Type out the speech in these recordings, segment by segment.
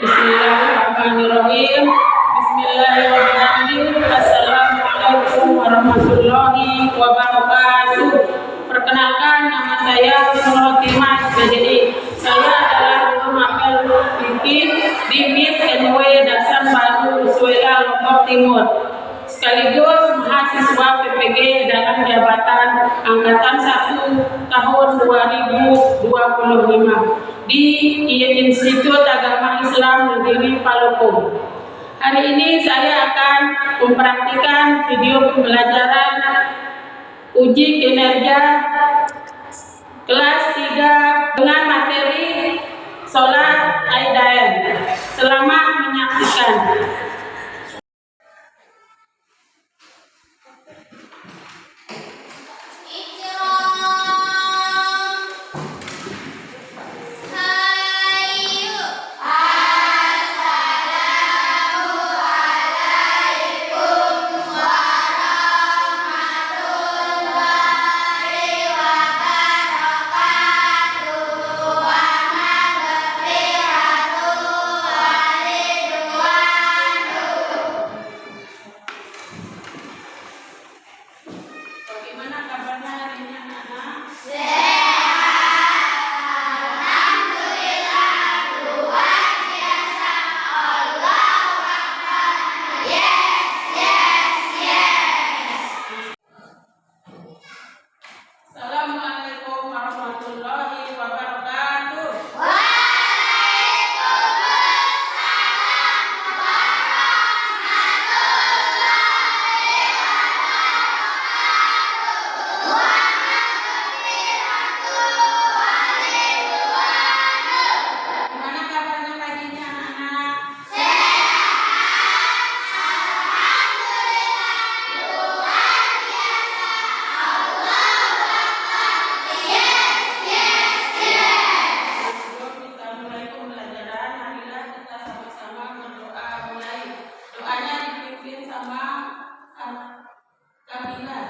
Bismillahirrahmanirrahim. Bismillahirrahmanirrahim. Assalamualaikum warahmatullahi wabarakatuh. Perkenalkan, nama saya Fatimah Jadi. Saya adalah guru mapel fikih di MIS NW Dasar Baru Suela Lombok Timur, sekaligus mahasiswa PPG dalam jabatan Angkatan 1 tahun 2025 di Institut Agama Islam Negeri Palopo. Hari ini saya akan mempraktikkan video pembelajaran uji kinerja kelas 3 dengan materi sholat Aidain. Selamat menyaksikan. Assalamualaikum warahmatullahi wabarakatuh. Gimana kabarnya pagi ini anak-anak? Sebelum kita mulai pembelajaran, marilah kita sama-sama berdoa mulai. Doanya dipimpin sama Kamila.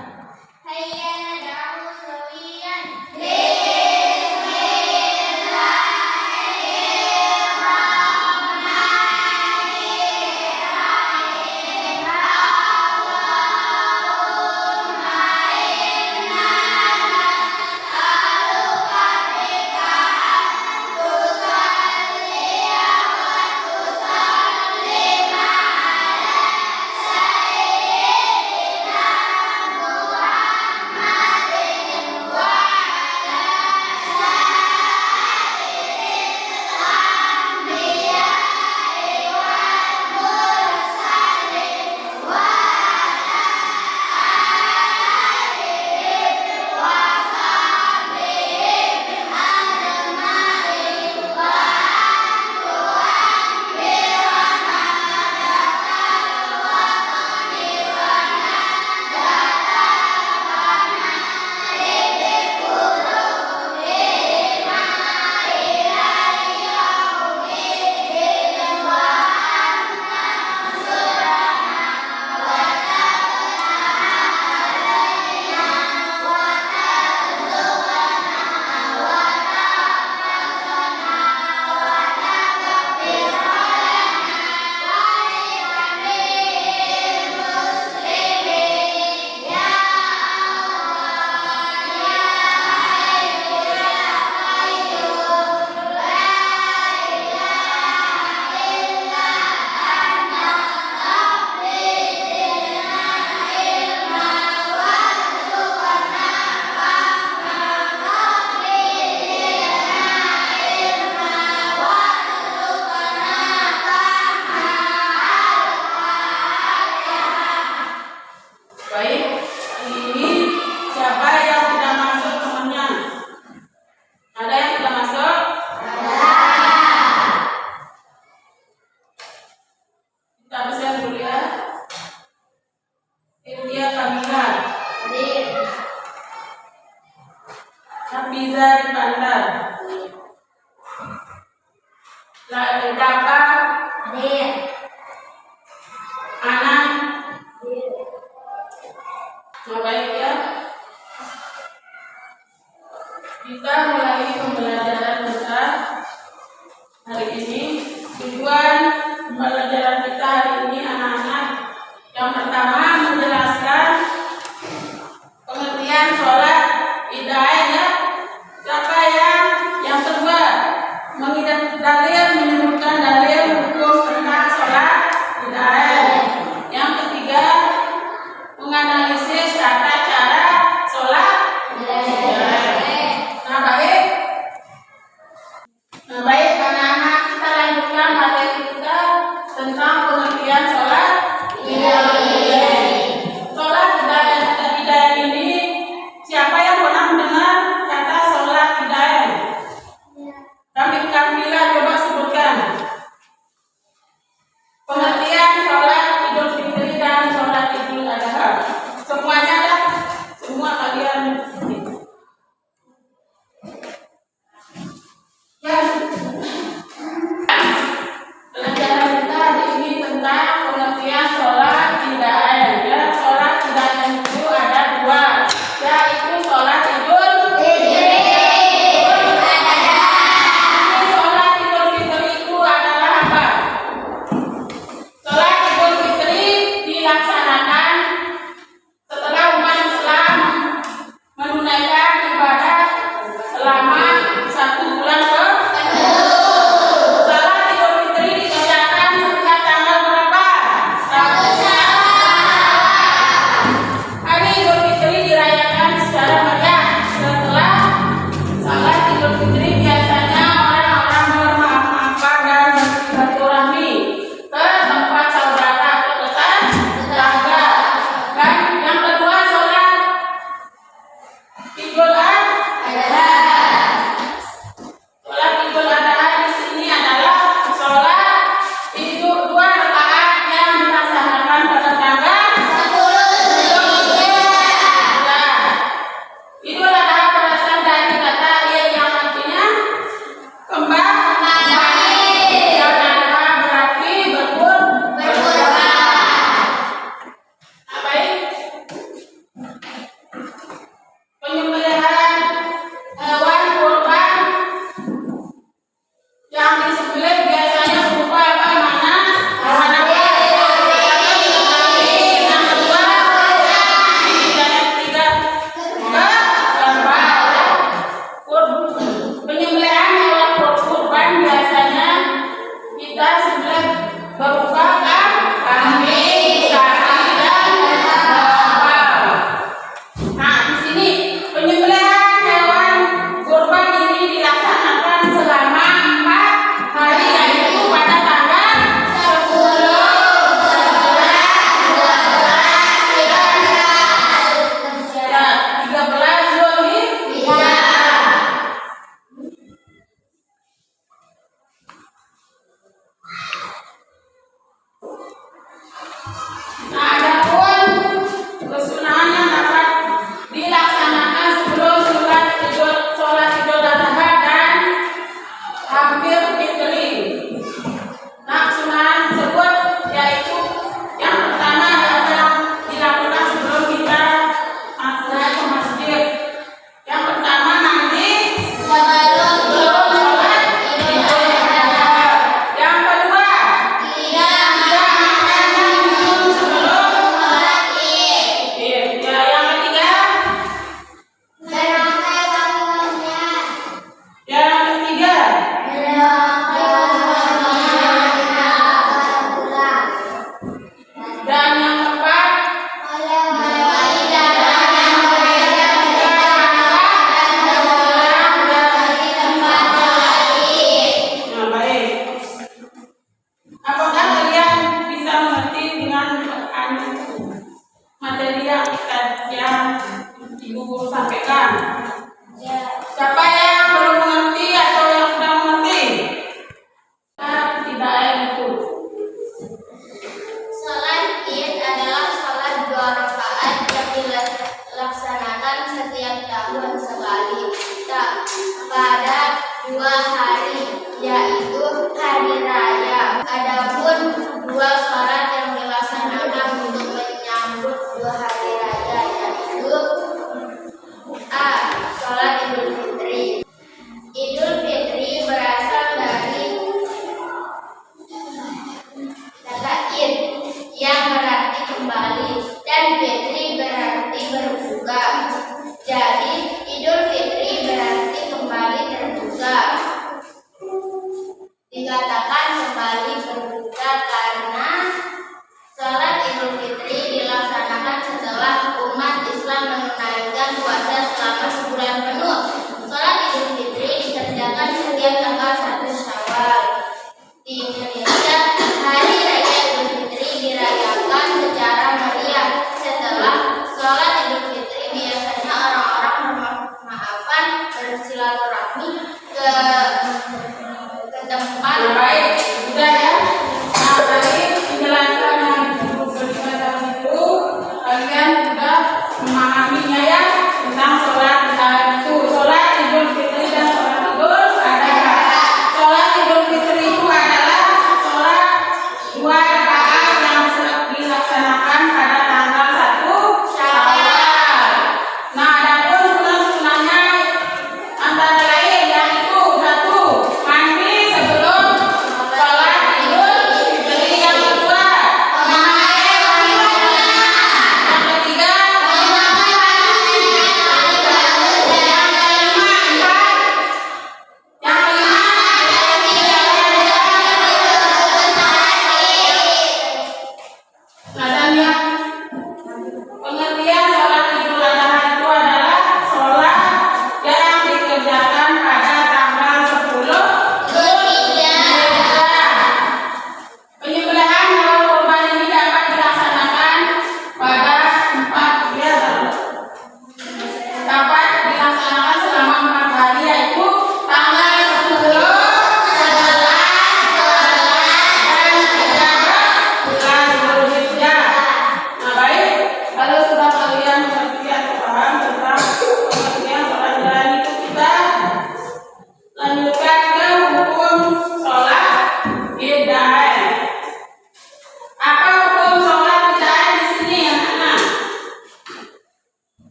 Baik, hari ini siapa yang tidak masuk temannya? Ada yang tidak masuk? Kita absen dulu ya. India Kamila. Nabiza di Bandar. Daka. Anan. Baik ya. Kita mulai pembelajaran kita hari ini. Tujuan kita sudah berbuka kan? Kambing, sapi dan domba. Nah, di sini penyembelihan hewan kurban ini dilaksanakan selama 4 hari, yaitu pada tanggal 10, 13 Zulhijjah. Nah, adapun kesunahan yang dapat dilaksanakan sebelum sholat Idul Adha dan hampir fitri. Nah, kesunahan tersebut yaitu yang pertama adalah dilakukan sebelum kita masuk ke masjid. Yang pertama nanti sebelum sholat Idul Adha. Yang kedua tidak makan dan minum sebelum sholat Id. Ya, yang ketiga, yang ketiga, dan yang keempat, nah, baik. Apakah kalian bisa mengerti dengan materi yang Ibu Guru sampaikan? Siapa yang belum mengerti atau yang sudah mengerti? Tidak ada itu. Salat Id adalah salat 2 rakaat yang dilaksanakan setiap tahun sekali pada 2 hari, yaitu hari raya. Adapun 2 salat yang dilaksanakan untuk menyambut 2 hari raya, yaitu A. Salat Idul Fitri. Idul Fitri berasal dari kata id yang berarti kembali dan fitri berarti berbuka. Jadi Idul Fitri berarti kembali berbuka. Dikatakan kembali berbuka karena salat Idul Fitri dilaksanakan setelah umat Islam menunaikan puasa selama sebulan penuh. Salat Idul Fitri dikerjakan setiap tanggal 1 Syawal. Di Indonesia, Hari Raya Idul Fitri dirayakan secara meriah. Setelah sholat Idul Fitri, biasanya orang-orang bermaafan bersilaturahmi ke tempat. Nah, baik, sudah ya. Nah, tadi penjelasan yang Ibu berikan tadi itu kalian sudah memahaminya ya, tentang sholat Idul Fitri dan sholat Idul Adha. Sholat Idul Fitri itu adalah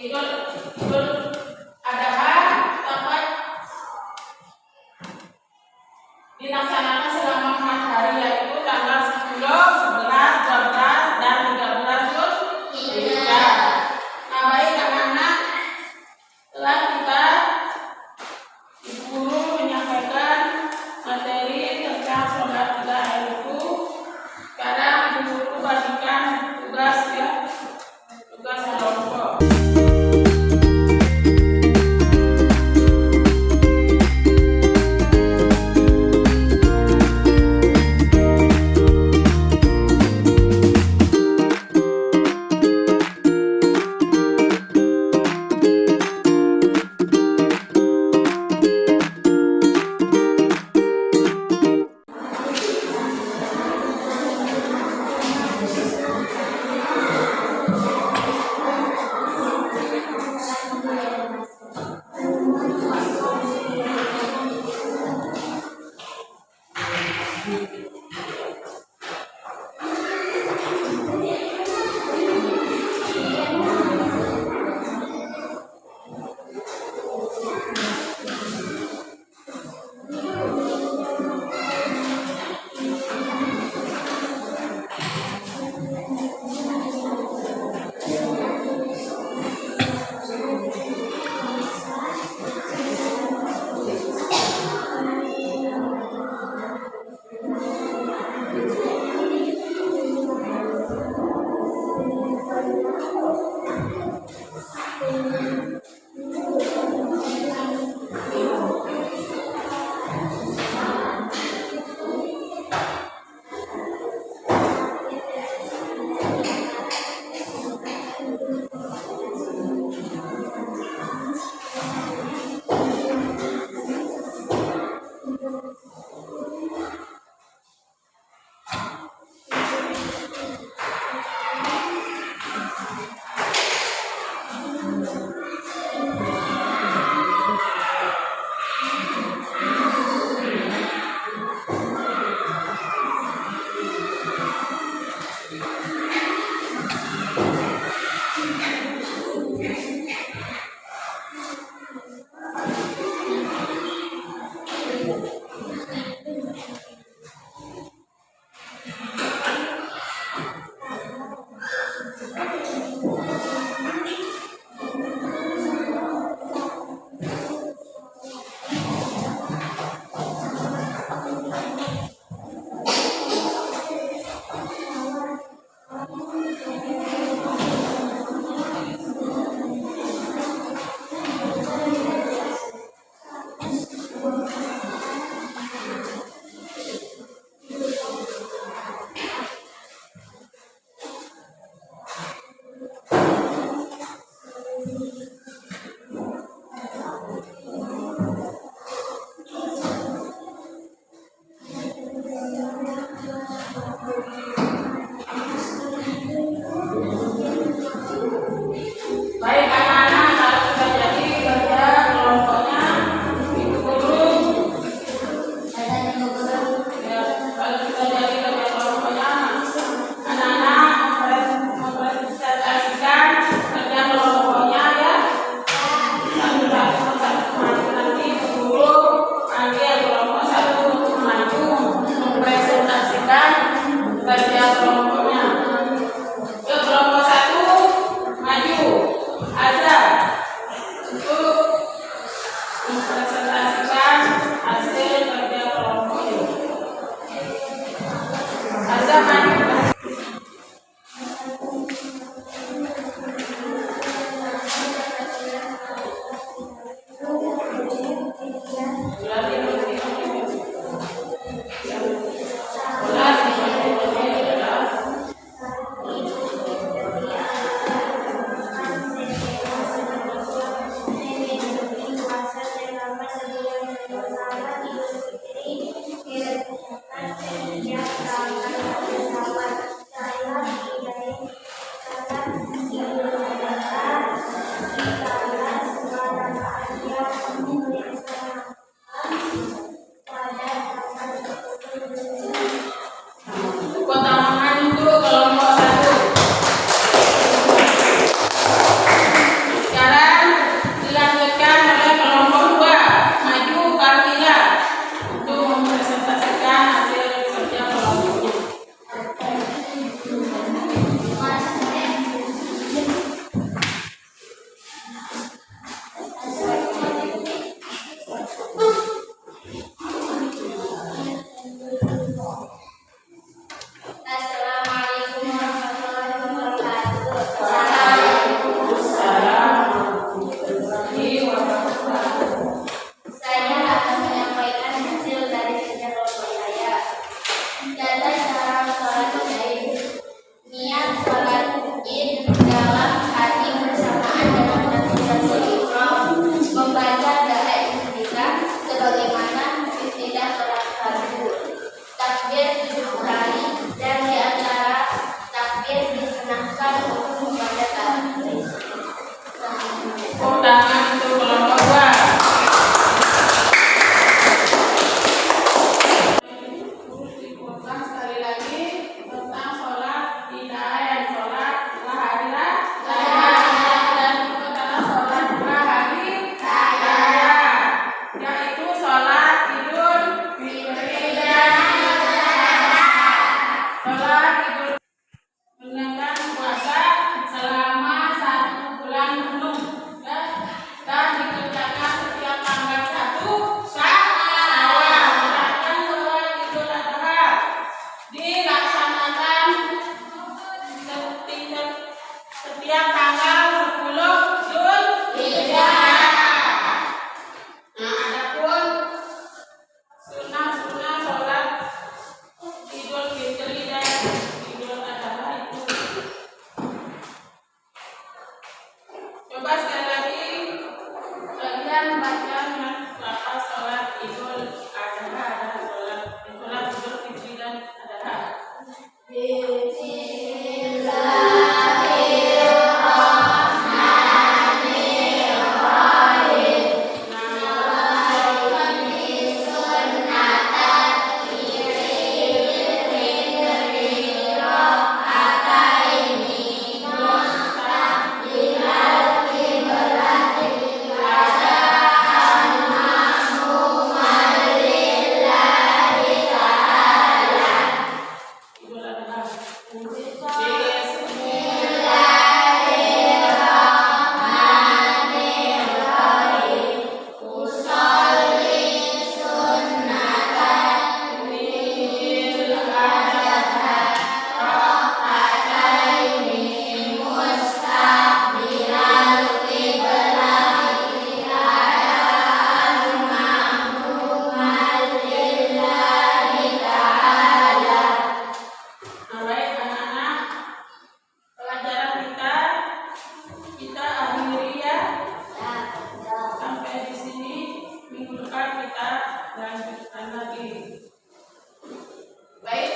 Idul Adha dapat dilaksanakan selama 4 hari, yaitu tanggal 10, 11, 12, dan 13 Zulhijjah. Nah, baik anak-anak, telah kita Ibu Guru menyampaikan materi tentang sholat 3 hari itu. Sekarang Ibu Guru bagikan tugas kelompok. Coba sekali lagi kalian baca apa sholat Idul Adha dan sholat Idul Fitri dan Adha. Idul Adha. Nah, baik anak-anak, pelajaran kita akhiri ya. Sampai di sini, minggu depan kita lanjutkan lagi. Baik,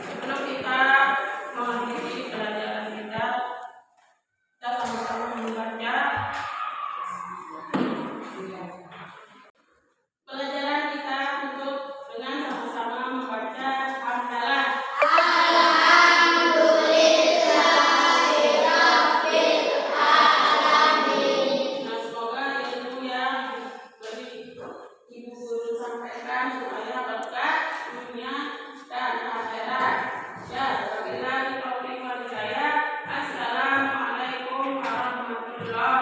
sebelum kita mengakhiri pelajaran kita sama-sama membaca pelajaran kita untuk dengan sama-sama membaca hamdalah. Nah, semoga ilmu yang beri ibu guru sampaikan supaya berkah dunia dan akhirat. Ya, wabillahi taufiq wal hidayah. Assalamualaikum warahmatullahi